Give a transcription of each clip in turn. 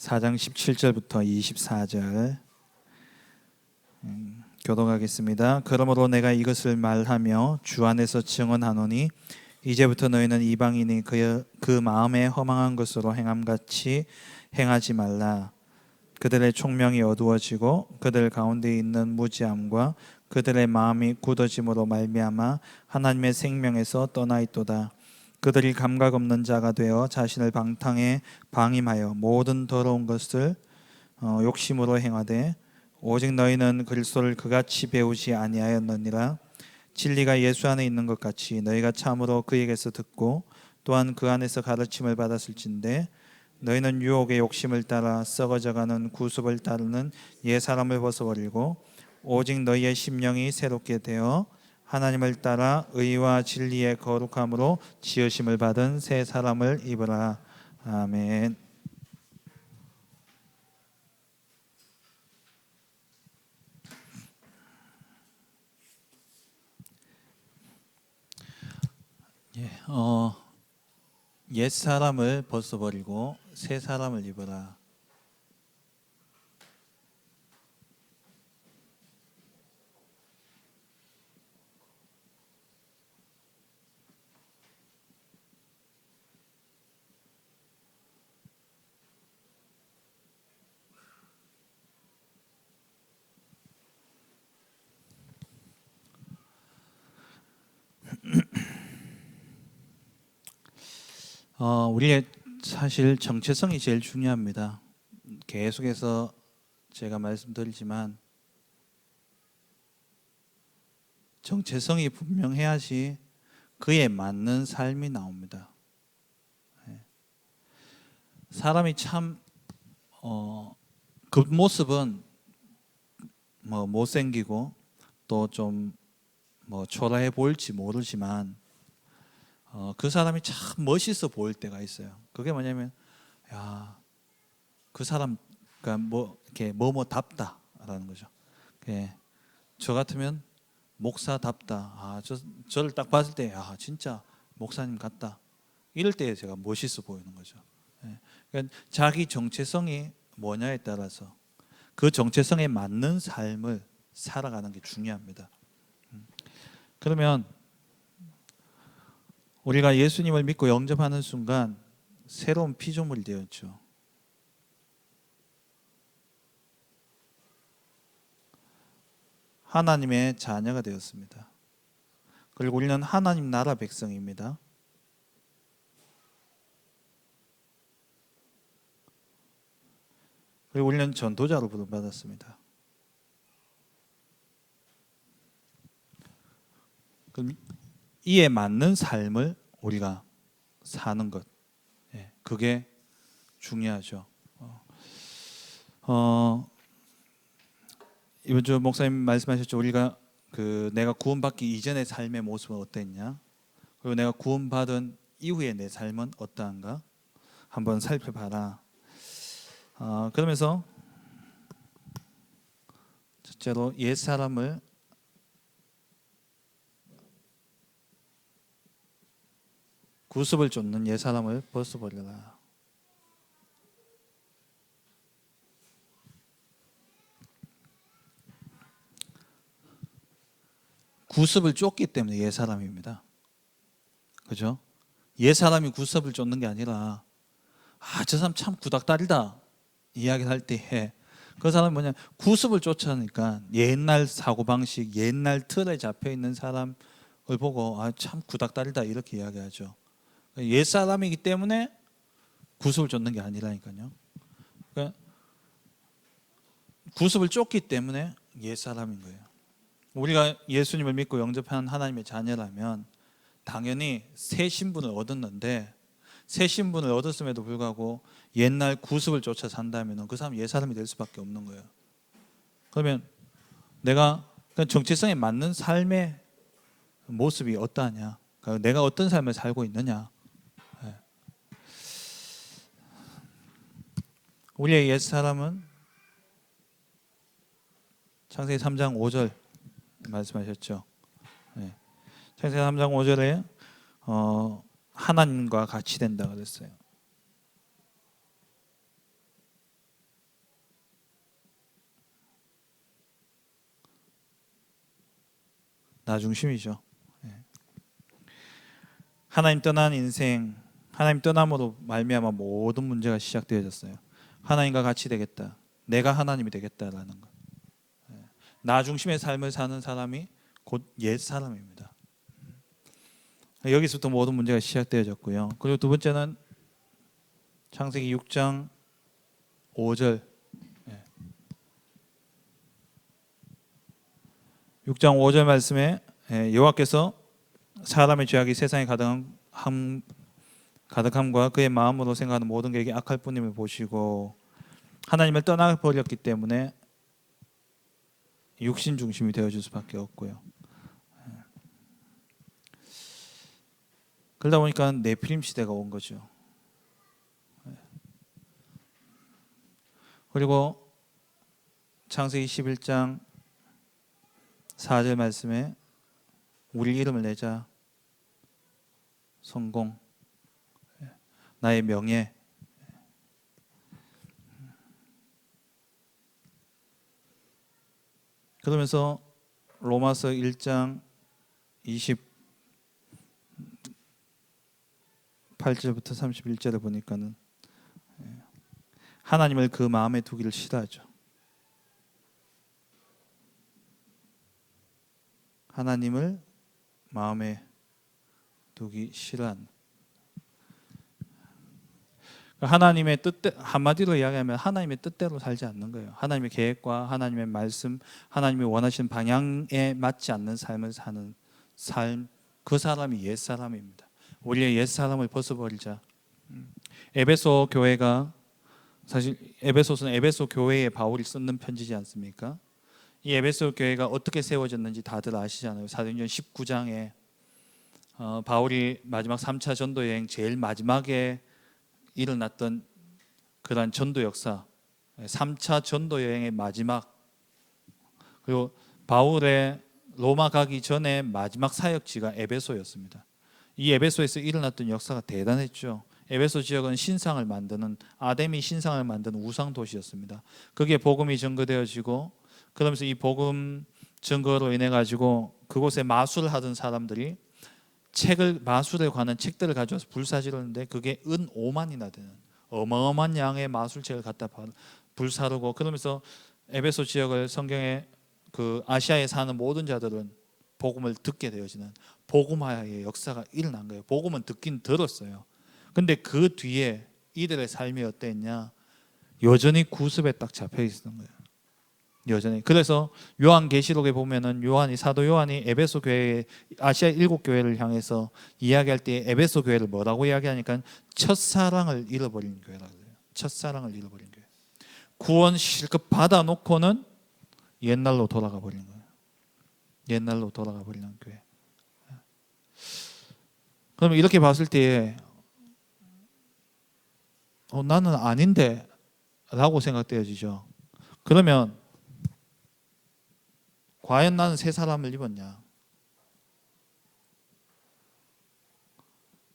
4장 17절부터 24절 교독하겠습니다. 그러므로 내가 이것을 말하며 주 안에서 증언하노니 이제부터 너희는 이방인이 그 마음에 허망한 것으로 행함같이 행하지 말라. 그들의 총명이 어두워지고 그들 가운데 있는 무지함과 그들의 마음이 굳어짐으로 말미암아 하나님의 생명에서 떠나 있도다. 그들이 감각 없는 자가 되어 자신을 방탕에 방임하여 모든 더러운 것을 욕심으로 행하되 오직 너희는 그리스도를 그같이 배우지 아니하였느니라. 진리가 예수 안에 있는 것 같이 너희가 참으로 그에게서 듣고 또한 그 안에서 가르침을 받았을진데 너희는 유혹의 욕심을 따라 썩어져가는 구습을 따르는 옛 사람을 벗어버리고 오직 너희의 심령이 새롭게 되어 하나님을 따라 의와 진리의 거룩함으로 지으심을 받은 새 사람을 입으라. 아멘. 옛 사람을 벗어버리고 새 사람을 입으라. 우리의 사실 정체성이 제일 중요합니다. 계속해서 제가 말씀드리지만 정체성이 분명해야지 그에 맞는 삶이 나옵니다. 사람이 참 겉모습은 못생기고 또 좀 초라해 보일지 모르지만 그 사람이 참 멋있어 보일 때가 있어요. 그게 뭐냐면 야, 그 사람 이렇게 뭐뭐답다라는 거죠. 저 같으면 목사답다. 저를 딱 봤을 때 진짜 목사님 같다. 이럴 때 제가 멋있어 보이는 거죠. 그러니까 자기 정체성이 뭐냐에 따라서 그 정체성에 맞는 삶을 살아가는 게 중요합니다. 그러면 우리가 예수님을 믿고 영접하는 순간 새로운 피조물이 되었죠. 하나님의 자녀가 되었습니다. 그리고 우리는 하나님 나라 백성입니다. 그리고 우리는 전도자로 부름받았습니다. 그럼 이에 맞는 삶을 우리가 사는 것, 그게 중요하죠. 이번 주 목사님 말씀하셨죠. 우리가 내가 구원받기 이전의 삶의 모습은 어땠냐, 그리고 내가 구원받은 이후의 내 삶은 어떠한가 한번 살펴봐라. 그러면서 첫째로 옛 사람을 구습을 쫓는 옛 사람을 벗어버려라. 구습을 쫓기 때문에 옛 사람입니다. 그죠? 옛 사람이 구습을 쫓는 게 아니라 저 사람 참 구닥다리다 이야기를 할 때 그 사람은 뭐냐, 구습을 쫓아니까 옛날 사고방식, 옛날 틀에 잡혀있는 사람을 보고 참 구닥다리다 이렇게 이야기하죠. 옛 사람이기 때문에 구습을 쫓는 게 아니라니까요. 그러니까 구습을 쫓기 때문에 옛 사람인 거예요. 우리가 예수님을 믿고 영접한 하나님의 자녀라면 당연히 새 신분을 얻었는데, 새 신분을 얻었음에도 불구하고 옛날 구습을 쫓아 산다면 그 사람은 옛 사람이 될 수밖에 없는 거예요. 그러면 내가 정체성에 맞는 삶의 모습이 어떠하냐, 그러니까 내가 어떤 삶을 살고 있느냐. 우리의 옛 사람은 창세기 3장 5절 말씀하셨죠. 창세기 3장 5절에 하나님과 같이 된다 그랬어요. 나 중심이죠. 하나님 떠난 인생, 하나님 떠남으로 말미암아 모든 문제가 시작되어졌어요. 하나님과 같이 되겠다, 내가 하나님이 되겠다라는 것. 나 중심의 삶을 사는 사람이 곧 옛 사람입니다. 여기서부터 모든 문제가 시작되어졌고요. 그리고 두 번째는 창세기 6장 5절. 6장 5절 말씀에 여호와께서 사람의 죄악이 세상에 가득함과 그의 마음으로 생각하는 모든 계획이 악할 뿐임을 보시고 하나님을 떠나버렸기 때문에 육신 중심이 되어줄 수밖에 없고요. 그러다 보니까 네피림 시대가 온 거죠. 그리고 창세기 11장 4절 말씀에 우리 이름을 내자, 성공, 나의 명예. 그러면서 로마서 1장 28절부터 31절에 보니까는 하나님을 그 마음에 두기를 싫어하죠. 하나님을 마음에 두기 싫어한, 하나님의 뜻대, 한마디로 이야기하면 하나님의 뜻대로 살지 않는 거예요. 하나님의 계획과 하나님의 말씀, 하나님이 원하시는 방향에 맞지 않는 삶을 사는 삶, 그 사람이 옛사람입니다. 우리의 옛사람을 벗어버리자. 에베소 교회가, 사실 에베소서는 에베소 교회에 바울이 쓰는 편지지 않습니까? 이 에베소 교회가 어떻게 세워졌는지 다들 아시잖아요. 사도행전 19장에 바울이 마지막 3차 전도 여행 제일 마지막에 일어났던 그러한 전도 역사, 3차 전도 여행의 마지막, 그리고 바울의 로마 가기 전에 마지막 사역지가 에베소였습니다. 이 에베소에서 일어났던 역사가 대단했죠. 에베소 지역은 신상을 만드는, 아데미 신상을 만드는 우상 도시였습니다. 거기에 복음이 전거되어지고, 그러면서 이 복음 전거로 인해 가지고 그곳에 마술을 하던 사람들이 마술에 관한 책들을 가져와서 불사지르는데 그게 은 5만이나 되는 어마어마한 양의 마술책을 갖다 불사르고, 그러면서 에베소 지역을, 성경에 그 아시아에 사는 모든 자들은 복음을 듣게 되어지는 복음화의 역사가 일어난 거예요. 복음은 듣긴 들었어요. 근데 그 뒤에 이들의 삶이 어땠냐? 여전히 구습에 딱 잡혀 있었던 거예요. 여전히. 그래서 요한계시록에 보면은 사도 요한이 에베소 교회, 아시아 7교회를 향해서 이야기할 때 에베소 교회를 뭐라고 이야기하니까 첫사랑을 잃어버린 교회라고 해요. 첫사랑을 잃어버린 교회. 구원 실컷 받아놓고는 옛날로 돌아가 버리는 거예요. 옛날로 돌아가 버리는 교회. 그럼 이렇게 봤을 때 나는 아닌데 라고 생각되어지죠. 그러면 과연 나는 새 사람을 입었냐?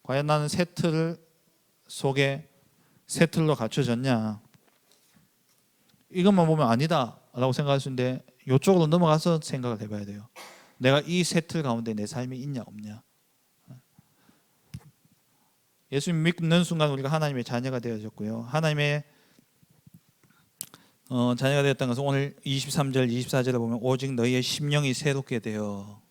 과연 나는 새 틀 속에 새 틀로 갖춰졌냐? 이것만 보면 아니다 라고 생각할 수 있는데 이쪽으로 넘어가서 생각을 해봐야 돼요. 내가 이 새 틀 가운데 내 삶이 있냐 없냐? 예수님 믿는 순간 우리가 하나님의 자녀가 되어졌고요. 하나님의 자녀가 되었다는 것은 오늘 23절 24절에 보면 오직 너희의 심령이 새롭게 되어,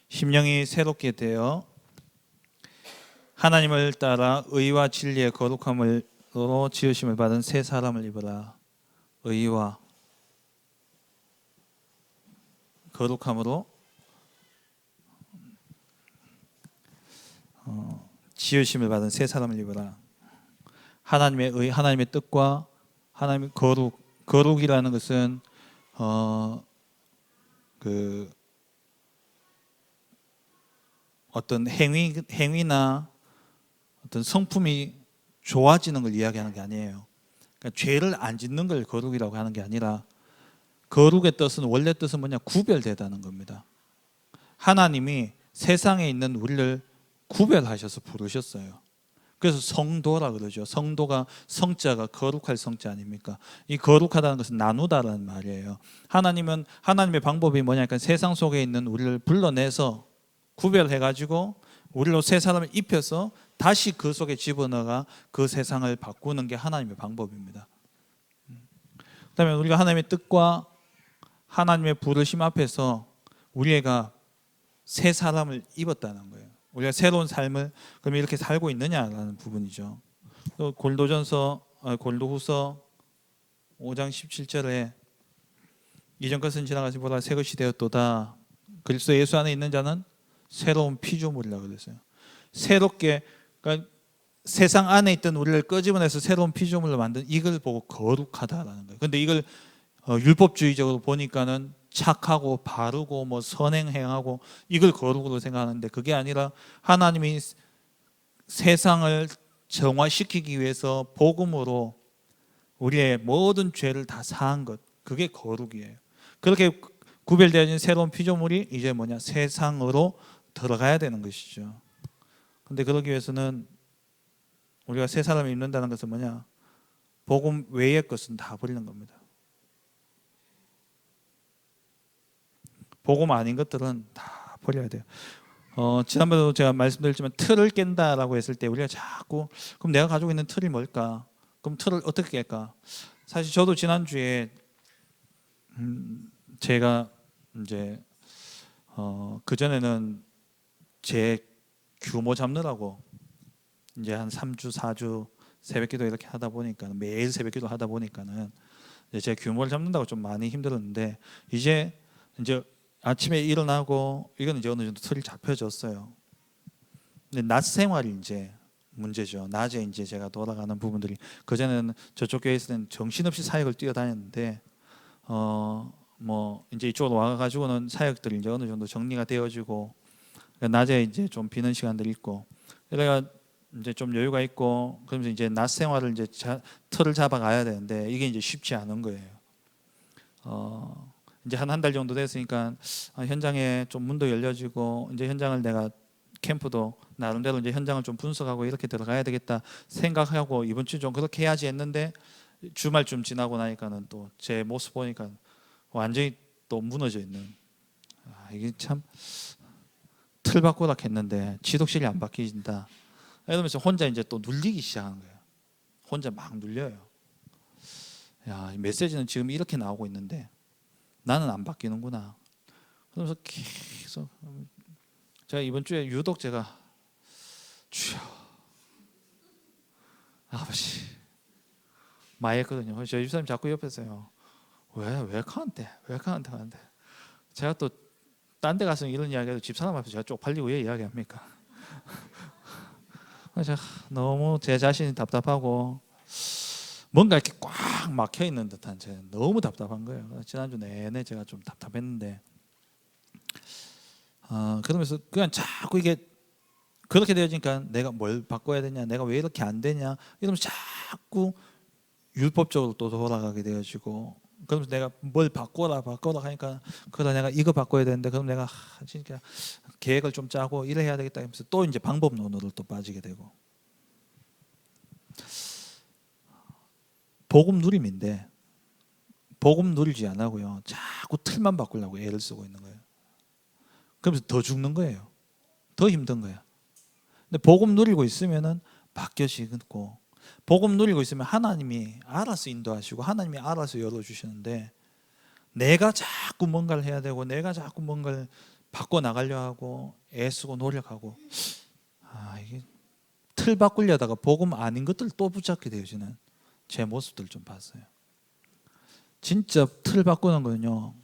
심령이 새롭게 되어 하나님을 따라 의와 진리의 거룩함으로 지으심을 받은 새 사람을 입으라. 의와 거룩함으로 지으심을 받은 새 사람을 입으라. 하나님의 의, 하나님의 뜻과 하나님의 거룩이라는 것은 그 어떤 행위나 어떤 성품이 좋아지는 걸 이야기하는 게 아니에요. 그러니까 죄를 안 짓는 걸 거룩이라고 하는 게 아니라, 거룩의 뜻은, 원래 뜻은 뭐냐? 구별되다는 겁니다. 하나님이 세상에 있는 우리를 구별하셔서 부르셨어요. 그래서 성도라 그러죠. 성도가 성자가 거룩할 성자 아닙니까? 이 거룩하다는 것은 나누다라는 말이에요. 하나님은 하나님의 방법이 뭐냐니까 세상 속에 있는 우리를 불러내서 구별해가지고 우리로 새 사람을 입혀서 다시 그 속에 집어넣어가 그 세상을 바꾸는 게 하나님의 방법입니다. 그다음에 우리가 하나님의 뜻과 하나님의 부르심 앞에서 우리가 새 사람을 입었다는 거예요. 우리가 새로운 삶을 그럼 이렇게 살고 있느냐라는 부분이죠. 또 골도후서 5장 17절에 이전 것은 지나가지 보라 새 것이 되었도다. 그리스도 예수 안에 있는 자는 새로운 피조물이라고 그랬어요. 새롭게 그러니까 세상 안에 있던 우리를 끄집어내서 새로운 피조물로 만든 이걸 보고 거룩하다라는 거예요. 근데 이걸 율법주의적으로 보니까는 착하고 바르고 뭐 선행행하고 이걸 거룩으로 생각하는데 그게 아니라 하나님이 세상을 정화시키기 위해서 복음으로 우리의 모든 죄를 다 사한 것, 그게 거룩이에요. 그렇게 구별되어진 새로운 피조물이 이제 뭐냐, 세상으로 들어가야 되는 것이죠. 근데 그러기 위해서는 우리가 새 사람을 입는다는 것은 뭐냐, 복음 외의 것은 다 버리는 겁니다. 복음 아닌 것들은 다 버려야 돼요. 지난번에도 제가 말씀드렸지만 틀을 깬다라고 했을 때 우리가 자꾸 그럼 내가 가지고 있는 틀이 뭘까? 그럼 틀을 어떻게 깰까? 사실 저도 지난주에 제가 이제 그전에는 제 규모 잡느라고 이제 한 3주, 4주 새벽기도 이렇게 하다 보니까 매일 새벽기도 하다 보니까는 이제 제 규모를 잡는다고 좀 많이 힘들었는데 이제 아침에 일어나고 이건 이제 어느 정도 틀이 잡혀졌어요. 근데 낮 생활이 이제 문제죠. 낮에 이제 제가 돌아가는 부분들이 그전에는 저쪽 교회에서는 정신없이 사역을 뛰어다녔는데 뭐 이제 이쪽으로 와가지고는 사역들이 이제 어느 정도 정리가 되어지고 낮에 이제 좀 비는 시간들이 있고 그래가 이제 좀 여유가 있고 그러면서 이제 낮 생활을 이제 틀을 잡아가야 되는데 이게 이제 쉽지 않은 거예요. 이제 한 달 정도 됐으니까 현장에 좀 문도 열려지고 이제 현장을 내가 캠프도 나름대로 이제 현장을 좀 분석하고 이렇게 들어가야 되겠다 생각하고 이번 주 좀 그렇게 해야지 했는데 주말쯤 지나고 나니까는 또 제 모습 보니까 완전히 또 무너져 있는 이게 참 틀 바꾸라 했는데 지독실이 안 바뀌진다 이러면서 혼자 이제 또 눌리기 시작하는 거예요. 혼자 막 눌려요. 야, 이 메시지는 지금 이렇게 나오고 있는데 나는 안 바뀌는구나. 그러면서 계속 제가 이번 주에 유독 제가 주여 아버지 많이 했거든요. 저희 집사님 자꾸 옆에서요. 왜 가는데 제가 또 딴 데 가서 이런 이야기해도 집사람 앞에서 제가 쪽팔리고 왜 이야기합니까? 제가 너무 제 자신이 답답하고 뭔가 이렇게 꽉 막혀 있는 듯한 제 너무 답답한 거예요. 지난주 내내 제가 좀 답답했는데 그러면서 그냥 자꾸 이게 그렇게 되어지니까 내가 뭘 바꿔야 되냐, 내가 왜 이렇게 안 되냐 이러면서 자꾸 율법적으로 또 돌아가게 되어지고 그러면서 내가 뭘 바꿔라 하니까 그러다 내가 이거 바꿔야 되는데 그럼 내가 진짜 계획을 좀 짜고 이래 해야 되겠다 하면서 또 이제 방법론으로 또 빠지게 되고 복음 누림인데 복음 누리지 안 하고요 자꾸 틀만 바꾸려고 애를 쓰고 있는 거예요. 그러면서 더 죽는 거예요. 더 힘든 거예요. 근데 복음 누리고 있으면은 바뀌어지고 복음 누리고 있으면 하나님이 알아서 인도하시고 하나님이 알아서 열어주시는데 내가 자꾸 뭔가를 해야 되고 내가 자꾸 뭔가를 바꿔나가려 하고 애쓰고 노력하고 이게 틀 바꾸려다가 복음 아닌 것들 또 붙잡게 되어지는 제 모습들 좀 봤어요. 진짜 틀 바꾸는 거는요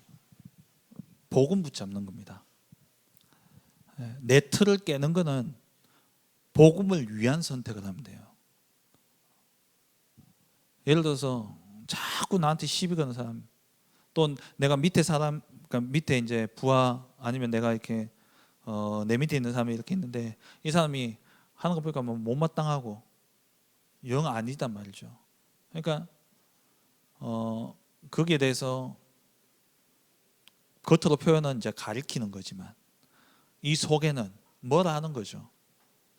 복음 붙잡는 겁니다. 내 틀을 깨는 거는 복음을 위한 선택을 하면 돼요. 예를 들어서 자꾸 나한테 시비 거는 사람, 또 내가 밑에 사람, 그러니까 밑에 이제 부하 아니면 내가 이렇게 내 밑에 있는 사람이 이렇게 있는데 이 사람이 하는 거 보니까 뭐 못마땅하고 영 아니단 말이죠. 그러니까 거기에 대해서 겉으로 표현은 이제 가리키는 거지만 이 속에는 뭐라 하는 거죠.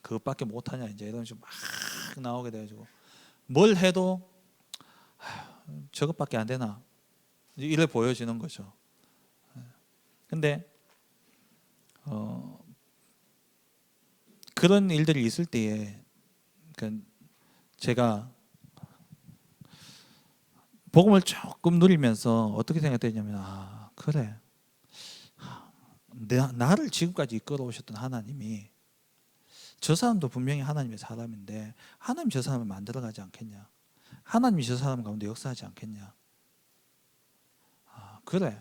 그것밖에 못하냐 이제 이런 식으로 막 나오게 돼가지고 뭘 해도 저것밖에 안 되나 이래 보여지는 거죠. 근데 그런 일들이 있을 때에 제가 복음을 조금 누리면서 어떻게 생각되냐면 그래 나를 지금까지 이끌어 오셨던 하나님이 저 사람도 분명히 하나님의 사람인데 하나님 저 사람을 만들어가지 않겠냐, 하나님이 저 사람 가운데 역사하지 않겠냐. 그래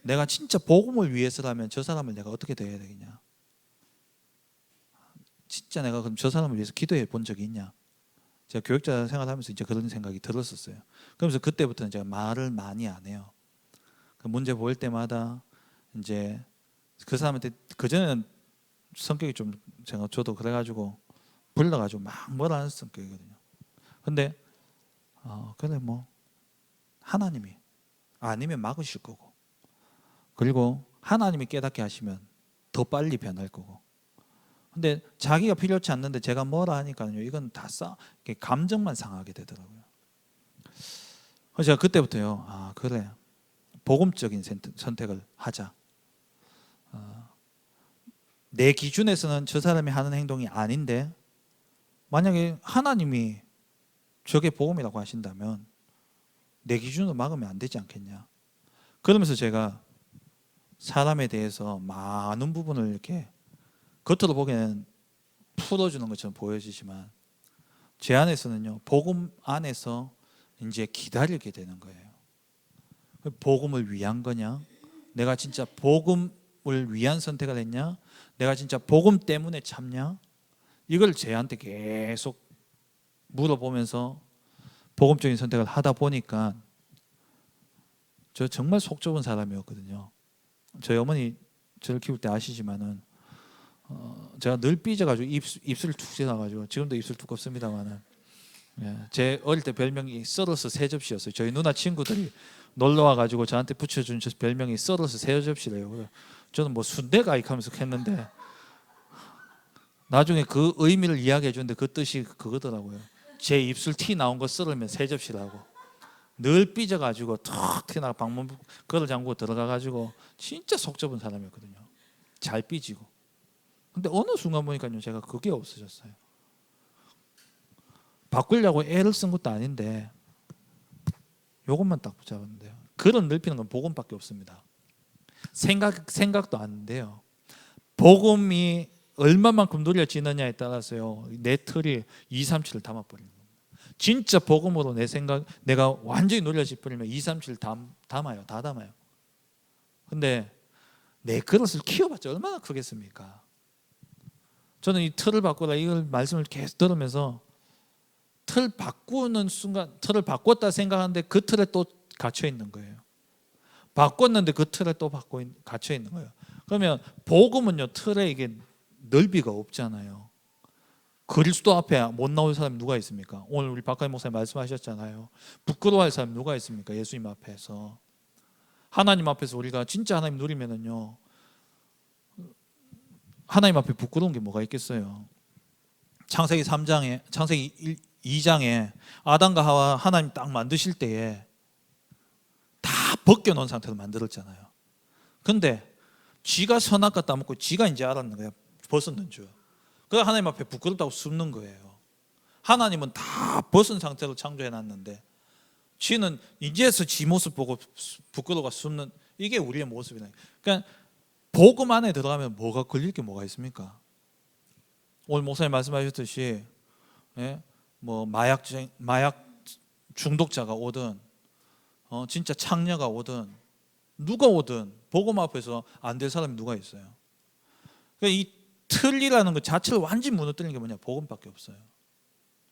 내가 진짜 복음을 위해서라면 저 사람을 내가 어떻게 대해야 되겠냐, 진짜 내가 그럼 저 사람을 위해서 기도해 본 적이 있냐. 제가 교육자 생활하면서 이제 그런 생각이 들었었어요. 그러면서 그때부터는 제가 말을 많이 안 해요. 그 문제 보일 때마다 이제 그 사람한테, 그전에는 성격이 좀 제가 저도 그래가지고 불러가지고 막 뭐라 하는 성격이거든요. 근데 그래 뭐 하나님이 아니면 막으실 거고, 그리고 하나님이 깨닫게 하시면 더 빨리 변할 거고. 근데 자기가 필요치 않는데 제가 뭐라 하니까요, 이건 다 감정만 상하게 되더라고요. 그래서 제가 그때부터요, 그래 복음적인 선택을 하자. 내 기준에서는 저 사람이 하는 행동이 아닌데 만약에 하나님이 저게 복음이라고 하신다면 내 기준으로 막으면 안 되지 않겠냐. 그러면서 제가 사람에 대해서 많은 부분을 이렇게 겉으로 보기에는 풀어주는 것처럼 보여지지만 제 안에서는요, 복음 안에서 이제 기다리게 되는 거예요. 복음을 위한 거냐, 내가 진짜 복음을 위한 선택을 했냐, 내가 진짜 복음 때문에 참냐, 이걸 제한테 계속 물어보면서 복음적인 선택을 하다 보니까 저 정말 속 좁은 사람이었거든요. 저희 어머니 저를 키울 때 아시지만은 제가 늘 삐져가지고 입술 툭 지나가지고 지금도 입술 두껍습니다만은, 제 어릴 때 별명이 썰어서 세 접시였어요. 저희 누나 친구들이 놀러 와가지고 저한테 붙여준 저 별명이 썰어서 세 접시래요. 저는 뭐 순대가익 하면서 했는데 나중에 그 의미를 이야기해 주는데 그 뜻이 그거더라고요. 제 입술 티 나온 거 썰으면 세 접시라고. 늘 삐져가지고 툭 튀나 방문 그걸 잠그고 들어가가지고 진짜 속 좁은 사람이었거든요. 잘 삐지고. 근데 어느 순간 보니까요, 제가 그게 없어졌어요. 바꾸려고 애를 쓴 것도 아닌데 요것만 딱 붙잡았는데요. 그런 넓히는 건 복음밖에 없습니다. 생각도 안 돼요. 복음이 얼마만큼 누려지느냐에 따라서요, 내 틀이 2, 3, 7을 담아버리는 겁니다. 진짜 복음으로 내 생각, 내가 완전히 누려져 버리면 2, 3, 7 담아요. 다 담아요. 근데 내 그릇을 키워봤자 얼마나 크겠습니까? 저는 이 틀을 바꾸라 이걸 말씀을 계속 들으면서 틀 바꾸는 순간, 틀을 바꿨다 생각하는데 그 틀에 또 갇혀 있는 거예요. 바꿨는데 그 틀에 또 갇혀 있는 거예요. 그러면 복음은요, 틀에 이게 넓이가 없잖아요. 그리스도 앞에 못 나올 사람이 누가 있습니까? 오늘 우리 박가희 목사님 말씀하셨잖아요. 부끄러워할 사람이 누가 있습니까? 예수님 앞에서. 하나님 앞에서 우리가 진짜 하나님 누리면은요, 하나님 앞에 부끄러운 게 뭐가 있겠어요? 창세기 3장에, 창세기 2장에 아담과 하와 하나님 딱 만드실 때에 다 벗겨놓은 상태로 만들었잖아요. 근데 지가 선악과 따먹고 지가 이제 알았는 거야, 벗었는 줄. 그래서 하나님 앞에 부끄럽다고 숨는 거예요. 하나님은 다 벗은 상태로 창조해놨는데 지는 이제서 지 모습 보고 부끄러워 숨는, 이게 우리의 모습이다. 그러니까 복음 안에 들어가면 뭐가 걸릴 게 뭐가 있습니까? 오늘 목사님 말씀하셨듯이, 뭐 마약 중독자가 오든 진짜 창녀가 오든 누가 오든 복음 앞에서 안 될 사람이 누가 있어요? 그러니까 이 틀이라는 것 자체를 완전히 무너뜨리는 게 뭐냐? 복음밖에 없어요.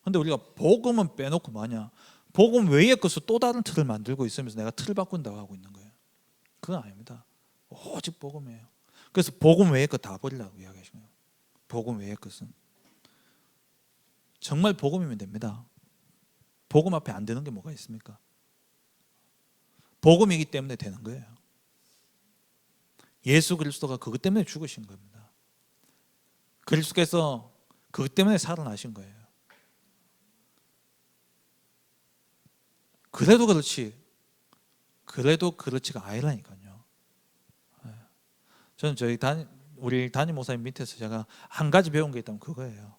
근데 우리가 복음은 빼놓고 뭐냐? 복음 외의 것을 또 다른 틀을 만들고 있으면서 내가 틀을 바꾼다고 하고 있는 거예요. 그건 아닙니다. 오직 복음이에요. 그래서 복음 외의 것 다 버리라고 이야기하신 거예요. 복음 외의 것은 정말 복음이면 됩니다. 복음 앞에 안 되는 게 뭐가 있습니까? 복음이기 때문에 되는 거예요. 예수 그리스도가 그것 때문에 죽으신 겁니다. 그리스도께서 그것 때문에 살아나신 거예요. 그래도 그렇지가 아니라니까요. 저는 우리 담임 목사님 밑에서 제가 한 가지 배운 게 있다면 그거예요.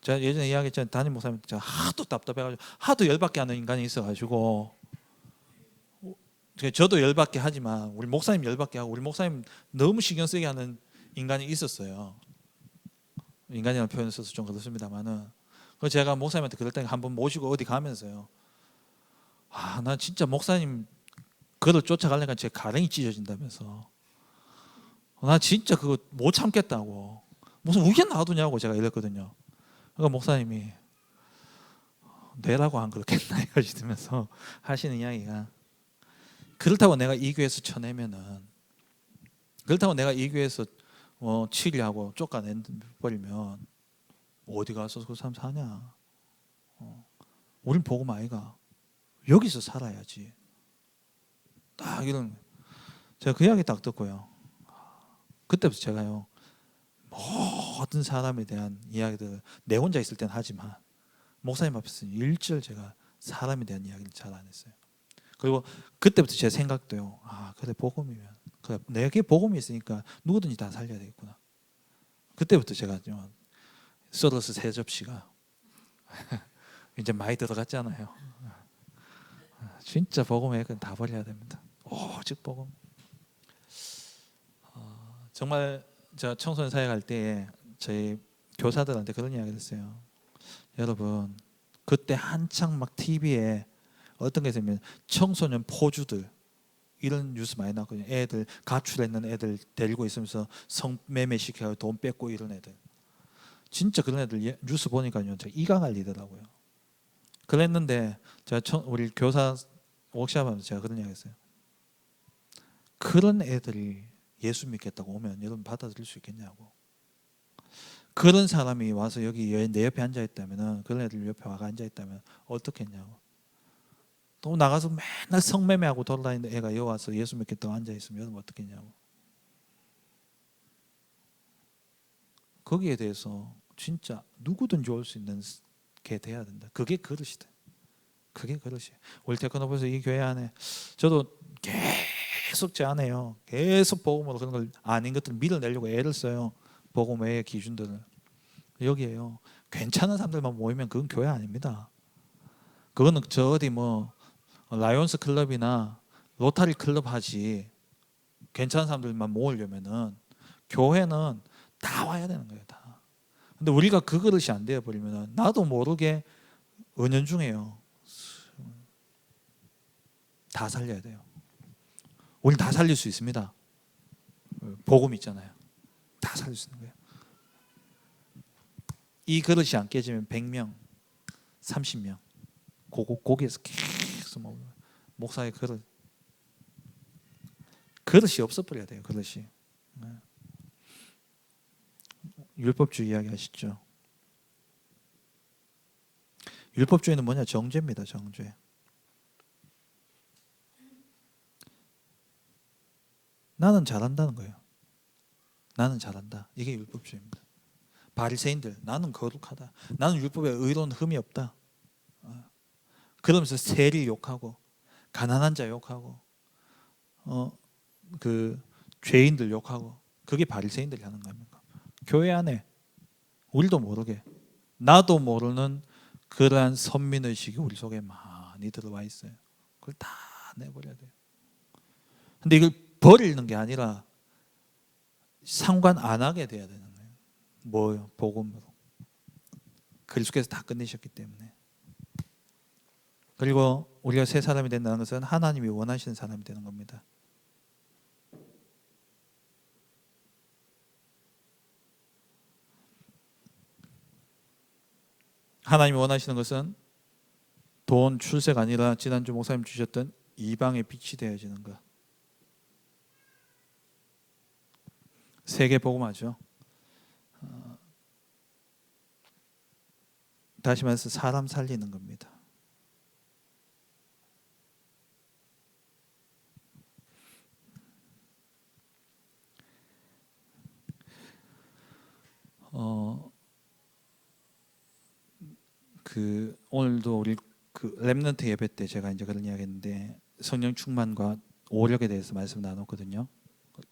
제가 예전에 이야기했잖아요. 담임 목사님 제가 하도 답답해가지고 하도 열받게 하는 인간이 있어가지고, 저도 열받게 하지만 우리 목사님 열받게 하고, 우리 목사님 너무 신경 쓰게 하는 인간이 있었어요. 인간이라는 표현을 써서 좀 그렇습니다만은, 제가 목사님한테 그럴 때 한번 모시고 어디 가면서요, 나 진짜 목사님 그를 쫓아가려니까 제 가랭이 찢어진다면서, 나 진짜 그거 못 참겠다고, 무슨 우겨 놔두냐고 제가 이랬거든요. 그러니까 목사님이 내라고 안 그렇겠나 이러시면서 하시는 이야기가, 그렇다고 내가 이 교회에서 쳐내면은, 그렇다고 내가 이 교회에서 치리하고 쫓아내버리면 어디 가서 그 사람 사냐. 우린 복음 아이가 여기서 살아야지. 딱 이런, 제가 그 이야기 딱 듣고요, 그때부터 제가요, 모든 사람에 대한 이야기들을 내 혼자 있을 땐 하지만 목사님 앞에서는 일절 제가 사람에 대한 이야기를 잘 안 했어요. 그리고 그때부터 제 생각도요, 그래, 복음이면, 그래, 내게 복음이 있으니까 누구든지 다 살려야 되겠구나. 그때부터 제가 썰어서 세 접시가 이제 많이 들어갔잖아요. 진짜 복음의 액은 다 버려야 됩니다. 오직 복음. 정말 제가 청소년 사회 갈 때에 저희 교사들한테 그런 이야기를 했어요. 여러분, 그때 한창 막 TV에 어떤 게 있으면 청소년 포주들 이런 뉴스 많이 나왔거든요. 애들 가출했는 애들 데리고 있으면서 성매매 시켜서 돈 뺏고 이런 애들. 진짜 그런 애들 뉴스 보니까요, 제가 이가 갈리더라고요. 그랬는데 제가 우리 교사 워크숍하면서 제가 그런 이야기했어요. 그런 애들이 예수 믿겠다고 오면 여러분 받아들일 수 있겠냐고. 그런 사람이 와서 여기 내 옆에 앉아 있다면, 그런 애들 옆에 와가 앉아 있다면 어떻겠냐고. 또 나가서 맨날 성매매하고 돌아다니는 애가 여기 와서 예수 믿겠다고 앉아 있으면 여러분 어떻겠냐고. 거기에 대해서 진짜 누구든지 올 수 있는 게 돼야 된다. 그게 그릇이다. 그게 그릇이에요. 우리 테크노브에서 이 교회 안에 저도 계속 제 안에요, 계속 복음으로 그런 걸 아닌 것들을 밀어내려고 애를 써요. 복음 외의 기준들을. 여기에요, 괜찮은 사람들만 모이면 그건 교회 아닙니다. 그거는 저 어디 라이온스 클럽이나 로타리 클럽 하지, 괜찮은 사람들만 모으려면은 교회는 다 와야 되는 거예요, 다. 근데 우리가 그 그릇이 안 되어 버리면은 나도 모르게 은연중에요, 다 살려야 돼요. 우리 다 살릴 수 있습니다. 복음 있잖아요. 다 살릴 수 있는 거예요. 이 그릇이 안 깨지면 100명, 30명 거기에서 계속 목사의 그릇이 없어버려야 돼요. 그릇이. 율법주의 이야기 하시죠. 율법주의는 뭐냐? 정죄입니다. 정죄. 나는 잘한다는 거예요. 나는 잘한다. 이게 율법주의입니다. 바리새인들, 나는 거룩하다. 나는 율법에 의로운 흠이 없다. 그러면서 세리 욕하고, 가난한 자 욕하고, 그 죄인들 욕하고, 그게 바리새인들이 하는 겁니까? 교회 안에 우리도 모르게, 나도 모르는 그러한 선민의식이 우리 속에 많이 들어와 있어요. 그걸 다 내버려야 돼요. 근데 이걸 버리는 게 아니라 상관 안 하게 돼야 되는 거예요. 뭐요? 복음으로. 그리스도께서 다 끝내셨기 때문에. 그리고 우리가 새 사람이 된다는 것은 하나님이 원하시는 사람이 되는 겁니다. 하나님이 원하시는 것은 돈, 출세가 아니라 지난주 목사님 주셨던 이방의 빛이 되어지는 것. 세계 복음화죠. 다시 말해서 사람 살리는 겁니다. 오늘도 우리 렘넌트 예배 때 제가 이제 그런 이야기했는데 성령 충만과 오력에 대해서 말씀 나눴거든요.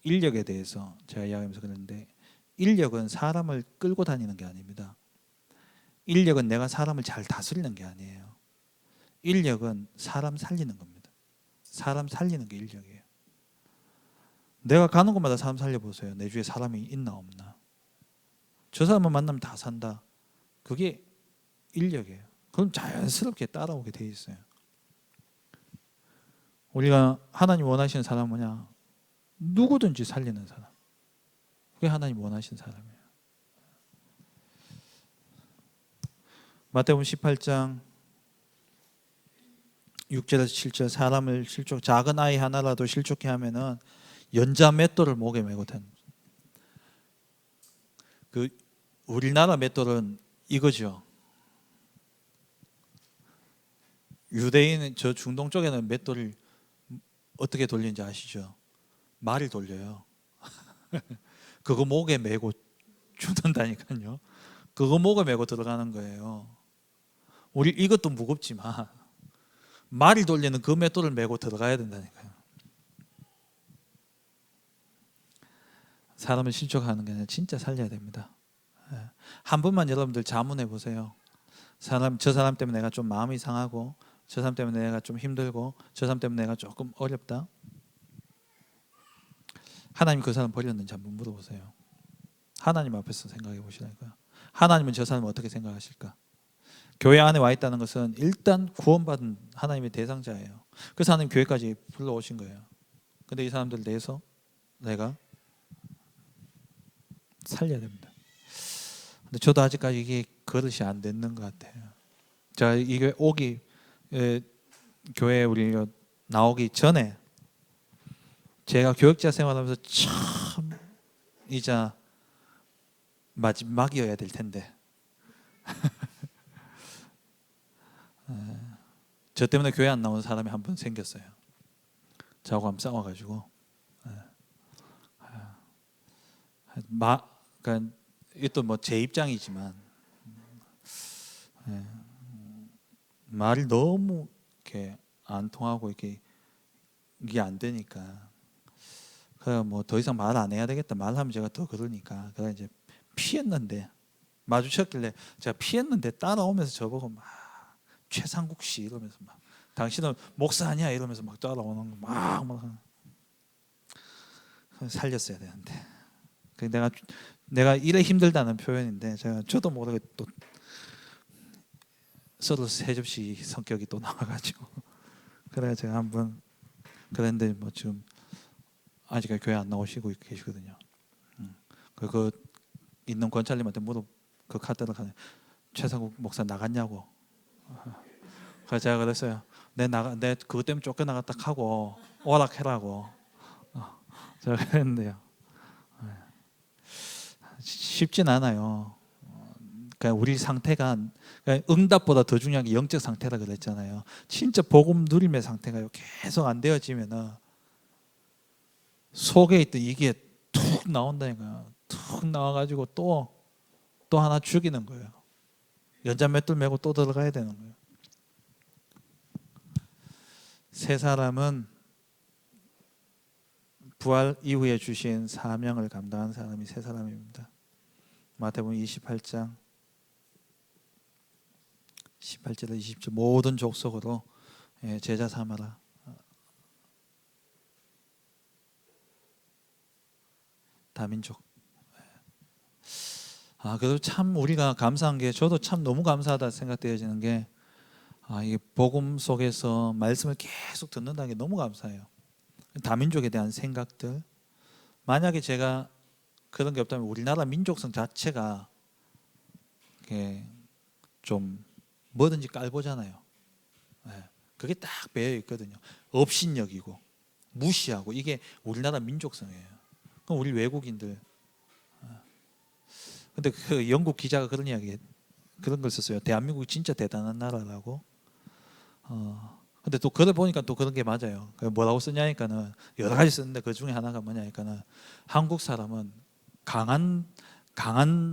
인력에 대해서 제가 이야기하면서 그랬는데 인력은 사람을 끌고 다니는 게 아닙니다. 인력은 내가 사람을 잘 다스리는 게 아니에요. 인력은 사람 살리는 겁니다. 사람 살리는 게 인력이에요. 내가 가는 곳마다 사람 살려보세요. 내 주위에 사람이 있나 없나. 저 사람을 만나면 다 산다. 그게 인력이에요. 그럼 자연스럽게 따라오게 돼 있어요. 우리가 하나님 원하시는 사람은 뭐냐? 누구든지 살리는 사람. 그게 하나님 원하시는 사람이에요. 마태복음 18장 6절에서 7절 사람을 작은 아이 하나라도 실족해 하면은 연자 맷돌을 목에 메고 다니. 우리나라 맷돌은 이거죠. 유대인은 저 중동 쪽에는 맷돌을 어떻게 돌리는지 아시죠? 말을 돌려요. 그거 목에 메고 죽는다니까요. 그거 목에 메고 들어가는 거예요. 우리 이것도 무겁지만 말이 돌리는 그 맷돌을 메고 들어가야 된다니까요. 사람을 실족하는 게 아니라 진짜 살려야 됩니다. 한 번만 여러분들 자문해 보세요. 저 사람 때문에 내가 좀 마음이 상하고, 저 사람 때문에 내가 좀 힘들고, 저 사람 때문에 내가 조금 어렵다. 하나님 그 사람 버렸는지 한번 물어보세요. 하나님 앞에서 생각해 보시라니까요. 하나님은 저 사람을 어떻게 생각하실까? 교회 안에 와 있다는 것은 일단 구원받은 하나님의 대상자예요. 그래서 하나님 교회까지 불러오신 거예요. 근데 이 사람들 내서 내가 살려야 됩니다. 근데 저도 아직까지 이게 그릇이 안 됐는 것 같아요. 자, 이게 교회에 우리 나오기 전에 제가 교역자 생활하면서 참 이자 마지막이어야 될 텐데 저 때문에 교회 안 나오는 사람이 한 분 생겼어요. 저하고 한번 싸워가지고 그러니까 이것도 뭐 제 입장이지만 말이 너무 이렇게 안 통하고 이게 안 되니까 그래 뭐 더 이상 말 안 해야 되겠다. 말하면 제가 더 그러니까 그래 이제 피했는데 마주쳤길래 제가 피했는데 따라오면서 저보고 막 최상국 씨 이러면서 막 당신은 목사 아니야 이러면서 막 따라오는 거 막 살렸어야 되는데 내가 이래 힘들다는 표현인데 저도 모르게 또 서로 세 접시 성격이 또 나와가지고 그래 제가 한번 그랬는데 뭐 지금 아직까지 교회 안 나오시고 계시거든요. 그 있는 권찰님한테 그 카드를 가네. 최상국 목사 나갔냐고. 그래서 제가 그랬어요. 내 그것 때문에 쫓겨나갔다 하고 오락해라고. 제가 그랬는데요. 쉽진 않아요. 그러니까 우리 상태가 그러니까 응답보다 더 중요한 게 영적 상태라 그랬잖아요. 진짜 복음 누림의 상태가 계속 안 되어지면은 속에 있던 이게 툭 나온다니까요. 툭 나와가지고 또 하나 죽이는 거예요. 연자 맷돌 메고 또 들어가야 되는 거예요. 세 사람은 부활 이후에 주신 사명을 감당한 사람이 세 사람입니다. 마태복음 28장 18절에서 20절 모든 족속으로 제자 삼아라. 다민족. 그래도 참 우리가 감사한 게 저도 참 너무 감사하다 생각되어지는 게 이 복음 속에서 말씀을 계속 듣는다는 게 너무 감사해요. 다민족에 대한 생각들. 만약에 제가 그런 게 없다면 우리나라 민족성 자체가 좀 뭐든지 깔보잖아요. 그게 딱 배어 있거든요. 업신여기고 무시하고 이게 우리나라 민족성이에요. 그럼 우리 외국인들 근데 그 영국 기자가 그런 걸 썼어요. 대한민국이 진짜 대단한 나라라고. 근데 또 그걸 보니까 또 그런 게 맞아요. 뭐라고 쓰냐니까는 여러 가지 쓰는데 그 중에 하나가 뭐냐니까는 한국 사람은 강한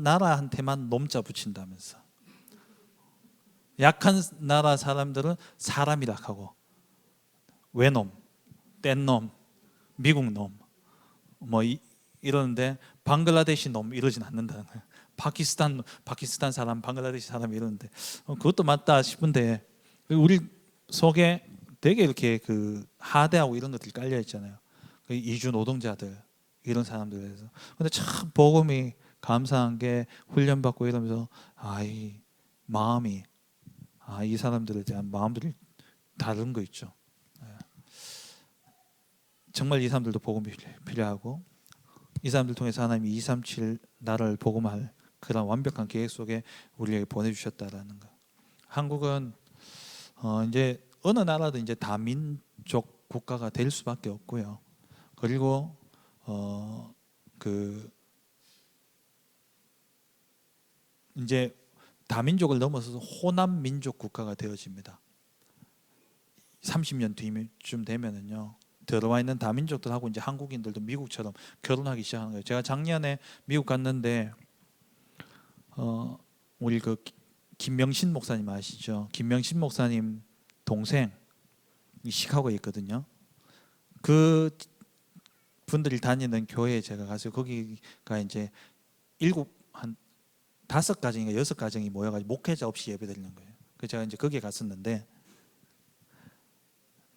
나라한테만 놈자 붙인다면서. 약한 나라 사람들은 사람이라 하고 외놈, 뗀놈, 미국 놈 뭐 이러는데 방글라데시 놈 이러진 않는다는 거예요. 파키스탄 사람, 방글라데시 사람 이러는데 그것도 맞다 싶은데 우리 속에 되게 이렇게 그 하대하고 이런 것들이 깔려 있잖아요. 그 이주 노동자들 이런 사람들에서. 근데 참 복음이 감사한 게 훈련받고 이러면서 이 마음이 이 사람들에 대한 마음들이 다른 거 있죠. 정말 이 사람들도 복음이 필요하고 이 사람들 통해서 하나님이 237 나라를 복음할 그런 완벽한 계획 속에 우리에게 보내주셨다라는 거. 한국은 이제 어느 나라도 이제 다민족 국가가 될 수밖에 없고요. 그리고 이제 다민족을 넘어서서 호남 민족 국가가 되어집니다. 30년 뒤쯤 되면은요. 들어와 있는 다민족들하고 이제 한국인들도 미국처럼 결혼하기 시작하는 거예요. 제가 작년에 미국 갔는데 우리 그 김명신 목사님 아시죠? 김명신 목사님 동생 시카고에 있거든요. 그 분들이 다니는 교회에 제가 가서 거기가 이제 한 5가정인가 6가정이 모여가지고 목회자 없이 예배드리는 거예요. 그래서 제가 이제 거기에 갔었는데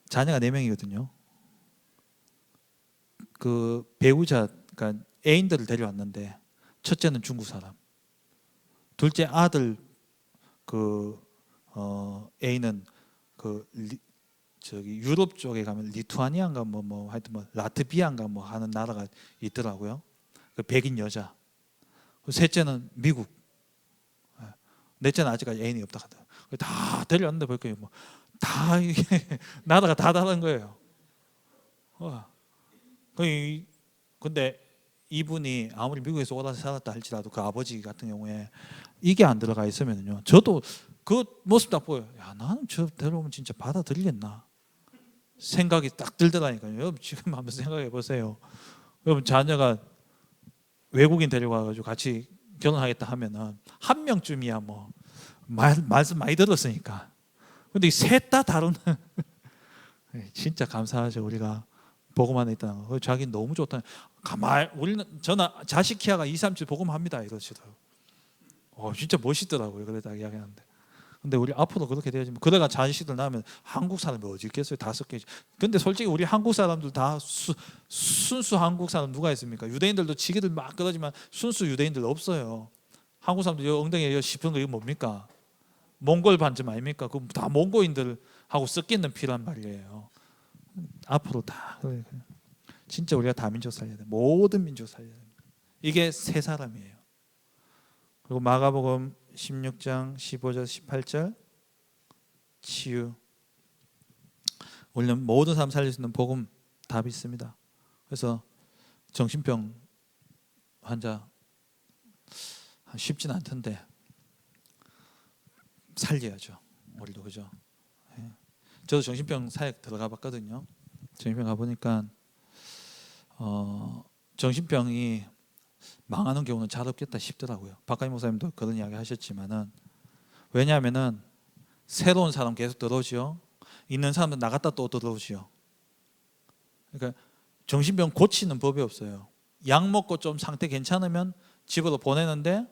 자녀가 4명이거든요. 그 배우자, 그러니까 애인들을 데려왔는데 첫째는 중국 사람, 둘째 아들 애인은 저기 유럽 쪽에 가면 리투아니아인가 하여튼 라트비아인가 하는 나라가 있더라고요. 그 백인 여자. 셋째는 미국. 넷째는 아직까지 애인이 없다 하더라고요. 다 데려왔는데 볼까요? 다 이게 나라가 다 다른 거예요. 근데 이분이 아무리 미국에서 오다 살았다 할지라도 그 아버지 같은 경우에 이게 안 들어가 있으면요, 저도 그 모습 딱 보여요. 나는 저 데려오면 진짜 받아들이겠나 생각이 딱 들더라니까요. 여러분 지금 한번 생각해 보세요. 여러분 자녀가 외국인 데려가가지고 같이 결혼하겠다 하면은 한 명쯤이야 말씀 많이 들었으니까. 근데 이 셋 다 다른 진짜 감사하죠. 우리가 복음 안에 있다는 거. 자기 너무 좋다. 저는 자식 키아가 237 복음합니다 이러시더라고요. 진짜 멋있더라고요. 그러다 이야기하는데. 근데 우리 앞으로 그렇게 되어지면 그래가 자식들 낳으면 한국 사람이 어디 있겠어요? 5개. 근데 솔직히 우리 한국 사람들 다 순수 한국 사람 누가 있습니까? 유대인들도 지기들 막 그러지만 순수 유대인들 없어요. 한국 사람들 엉덩이에 씹은 거 이거 뭡니까? 몽골 반점 아닙니까? 그럼 다 몽고인들하고 섞이는 피란 말이에요. 앞으로 다 진짜 우리가 다민족 살려야 돼. 모든 민족 살려야 돼. 이게 세 사람이에요. 그리고 마가복음 16장 15절 18절 치유. 원래 모든 사람 살릴 수 있는 복음 답이 있습니다. 그래서 정신병 환자 쉽진 않던데 살려야죠. 우리도 그죠? 저도 정신병 사역 들어가 봤거든요. 정신병 가보니까 정신병이 망하는 경우는 잘 없겠다 싶더라고요. 박가희 목사님도 그런 이야기 하셨지만은, 왜냐하면은 새로운 사람 계속 들어오죠. 있는 사람은 나갔다 또 들어오죠. 그러니까 정신병 고치는 법이 없어요. 약 먹고 좀 상태 괜찮으면 집으로 보내는데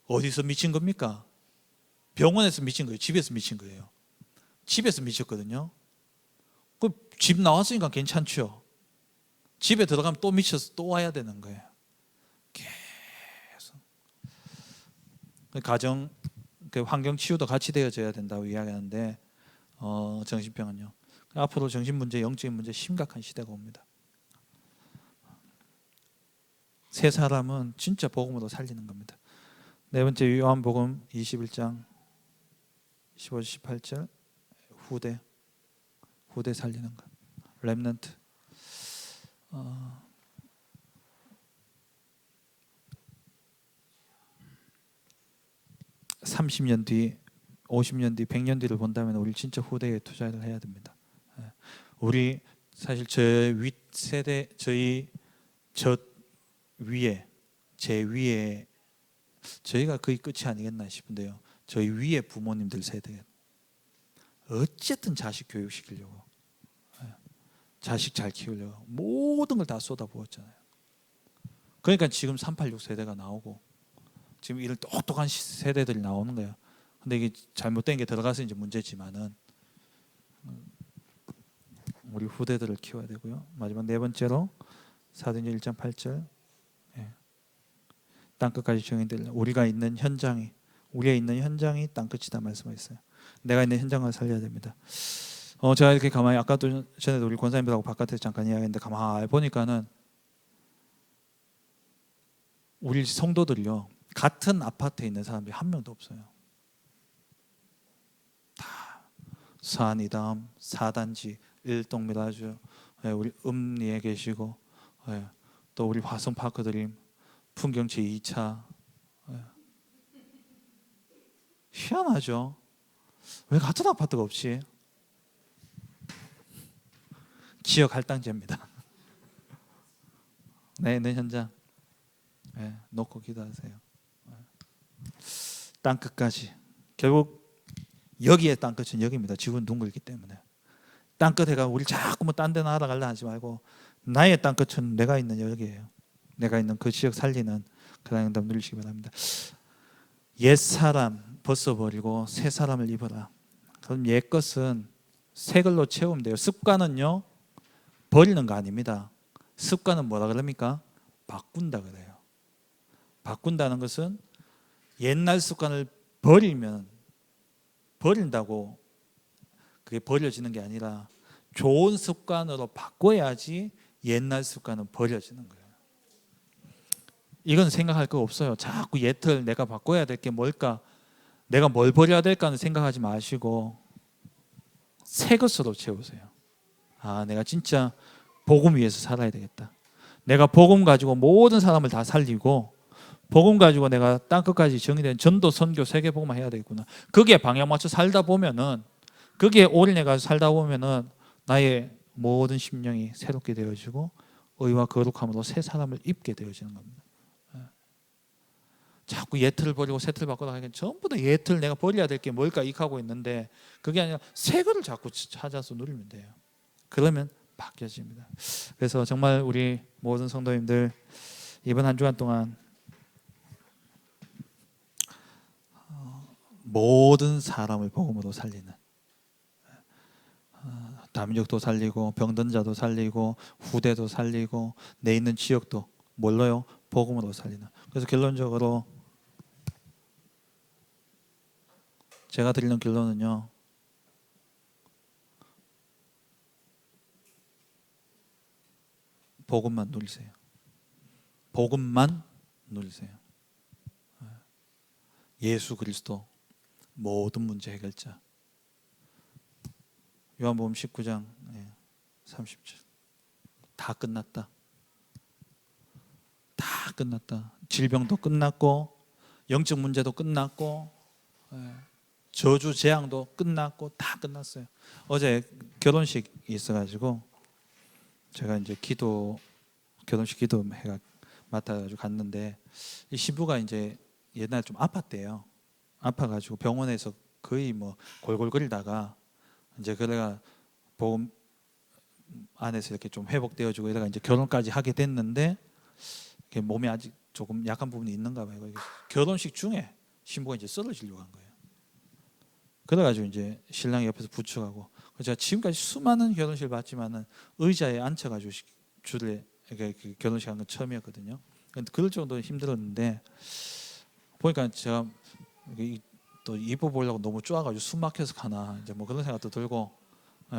어디서 미친 겁니까? 병원에서 미친 거예요? 집에서 미친 거예요? 집에서 미쳤거든요. 집 나왔으니까 괜찮죠. 집에 들어가면 또 미쳐서 또 와야 되는 거예요. 계속. 가정, 환경 치유도 같이 되어져야 된다고 이야기하는데 정신병은요. 앞으로 정신 문제, 영적인 문제 심각한 시대가 옵니다. 세 사람은 진짜 복음으로 살리는 겁니다. 네 번째, 요한복음 21장 15절 18절 후대 살리는 것. 렘넌트. 30년 뒤, 50년 뒤, 100년 뒤를 본다면 우리 진짜 후대에 투자를 해야 됩니다. 우리 사실 저 윗세대, 저 위에, 제 위에 저희가 거의 끝이 아니겠나 싶은데요. 저희 위에 부모님들 세대 어쨌든 자식 교육시키려고, 자식 잘 키우려고 모든 걸 다 쏟아부었잖아요. 그러니까 지금 386 세대가 나오고 지금 이런 똑똑한 세대들이 나오는 거예요. 근데 이게 잘못된 게 들어가서 이제 문제지만은 우리 후대들을 키워야 되고요. 마지막 네 번째로 사도행전 1장 8절, 땅끝까지 증인들, 우리가 있는 현장이, 우리가 있는 현장이 땅끝이다 말씀하셨어요. 내가 있는 현장을 살려야 됩니다. 제가 이렇게 가만히, 아까도 전에도 우리 권사님들하고 바깥에서 잠깐 이야기했는데 가만히 보니까는 우리 성도들이요, 같은 아파트에 있는 사람들이 한 명도 없어요. 다 서안이담, 4단지, 1동미라주, 우리 음리에 계시고, 또 우리 화성파크드림, 풍경지 2차. 희한하죠? 왜 같은 아파트가 없지? 지역 할당제입니다. 내 있는 현장 놓고 기도하세요. 땅끝까지. 결국 여기에 땅끝은 여기입니다. 지구는 둥글기 때문에. 땅끝에가 우리 자꾸 뭐 딴 데 날아가려 하지 말고 나의 땅끝은 내가 있는 여기예요. 내가 있는 그 지역 살리는 그 응답 누리시기 바랍니다. 옛사람 벗어버리고 새 사람을 입어라. 그럼 옛것은 새 걸로 채우면 돼요. 습관은요, 버리는 거 아닙니다. 습관은 뭐라 그럽니까? 바꾼다 그래요. 바꾼다는 것은 옛날 습관을 버린다고 그게 버려지는 게 아니라 좋은 습관으로 바꿔야지 옛날 습관은 버려지는 거예요. 이건 생각할 거 없어요. 자꾸 옛을 내가 바꿔야 될 게 뭘까, 내가 뭘 버려야 될까는 생각하지 마시고 새 것으로 채우세요. 내가 진짜 복음 위해서 살아야 되겠다. 내가 복음 가지고 모든 사람을 다 살리고 복음 가지고 내가 땅끝까지 정의된 전도, 선교, 세계복음만 해야 되겠구나. 거기에 방향 맞춰 살다 보면은, 거기에 올인해가지고 살다 보면은 나의 모든 심령이 새롭게 되어지고 의와 거룩함으로 새 사람을 입게 되어지는 겁니다. 자꾸 옛틀을 버리고 새 틀을 바꾸다 하니까 전부 다 옛틀 내가 버려야 될 게 뭘까 익하고 있는데, 그게 아니라 새 거를 자꾸 찾아서 누리면 돼요. 그러면 바뀌어집니다. 그래서 정말 우리 모든 성도님들 이번 한 주간 동안 모든 사람을 복음으로 살리는, 담력도 살리고 병든 자도 살리고 후대도 살리고 내 있는 지역도 뭘로요? 복음으로 살리는. 그래서 결론적으로 제가 드리는 결론은요, 복음만 누리세요. 복음만 누리세요. 예수 그리스도 모든 문제 해결자. 요한복음 19장 30절. 다 끝났다. 다 끝났다. 질병도 끝났고 영적 문제도 끝났고 저주 재앙도 끝났고 다 끝났어요. 어제 결혼식이 있어가지고 제가 이제 결혼식 기도회가 맡아가지고 갔는데, 이 신부가 이제 옛날 좀 아팠대요. 아파가지고 병원에서 거의 뭐 골골거리다가 이제 그래가 보험 안에서 이렇게 좀 회복되어지고 이래가 이제 결혼까지 하게 됐는데, 몸이 아직 조금 약한 부분이 있는가 봐요. 결혼식 중에 신부가 이제 쓰러지려고 한 거예요. 그래가지고 이제 신랑이 옆에서 부축하고, 제가 지금까지 수많은 결혼식을 봤지만은 의자에 앉혀가지고 줄에 그 결혼식 한 건 처음이었거든요. 그럴 정도로 힘들었는데, 보니까 제가 또 이뻐 보려고 너무 쪼아가지고 숨 막혀서 가나 이제 뭐 그런 생각도 들고,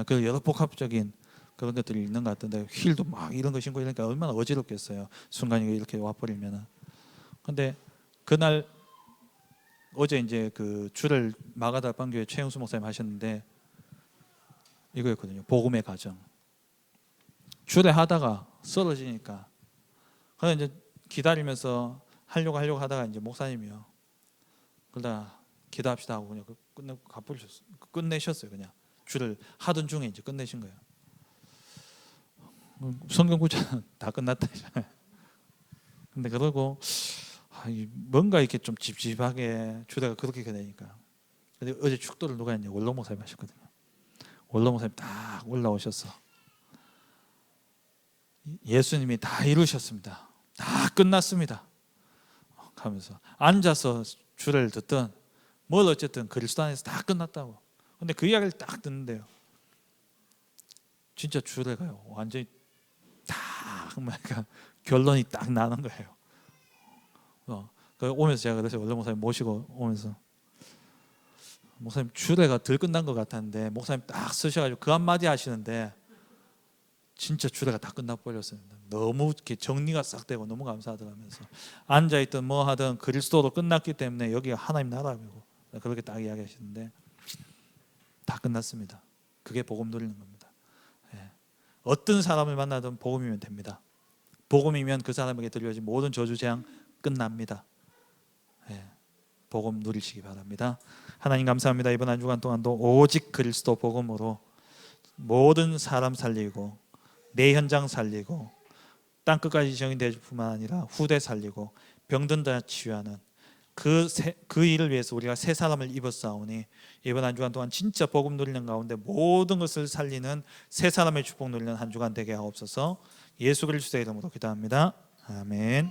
그 여러 복합적인 그런 것들이 있는 것 같은데, 힐도 막 이런 거 신고 이러니까 얼마나 어지럽겠어요. 순간이 이렇게 와버리면은. 근데 그날 어제 이제 그 줄을 마가다 방교회 최영수 목사님 하셨는데 이거였거든요. 복음의 가정. 줄에 하다가 쓰러지니까, 그래서 이제 기다리면서 하려고 하다가 이제 목사님이요, 그러다가 기도합시다 하고 그냥 끝내고 가버리셨어요. 끝내셨어요. 그냥 줄을 하던 중에 이제 끝내신 거예요. 성경 구절은 다 끝났다. 근데 그러고 뭔가 이렇게 좀 찝찝하게 주례가 그렇게 되니까. 근데 어제 축도를 누가 했냐? 원로 목사님 하셨거든요. 원로 목사님 딱 올라오셔서 예수님이 다 이루셨습니다. 다 끝났습니다. 하면서 앉아서 주례를 듣던 뭘 어쨌든 그리스도 안에서 다 끝났다고. 근데 그 이야기를 딱 듣는데요. 진짜 주례가요. 완전히 딱 그러니까 결론이 딱 나는 거예요. 오면서 제가 그래서 원로 목사님 모시고 오면서 목사님 주례가 덜 끝난 것 같았는데 목사님 딱 쓰셔가지고 그 한마디 하시는데 진짜 주례가 다 끝나버렸어요. 너무 이렇게 정리가 싹 되고 너무 감사하더라면서 앉아있든 뭐 하든 그리스도로 끝났기 때문에 여기가 하나님 나라고 그렇게 딱 이야기하시는데 다 끝났습니다. 그게 복음 누리는 겁니다. 예. 어떤 사람을 만나든 복음이면 됩니다. 복음이면 그 사람에게 들려진 모든 저주 재앙 끝납니다. 예. 복음 누리시기 바랍니다. 하나님 감사합니다. 이번 한 주간 동안도 오직 그리스도 복음으로 모든 사람 살리고 내 현장 살리고 땅 끝까지 정의될 뿐만 아니라 후대 살리고 병든 자 치유하는 그 일을 위해서 우리가 새 사람을 입었사오니 이번 한 주간 동안 진짜 복음 누리는 가운데 모든 것을 살리는 새 사람의 축복 누리는 한 주간 되게 하옵소서. 예수 그리스도의 이름으로 기도합니다. 아멘.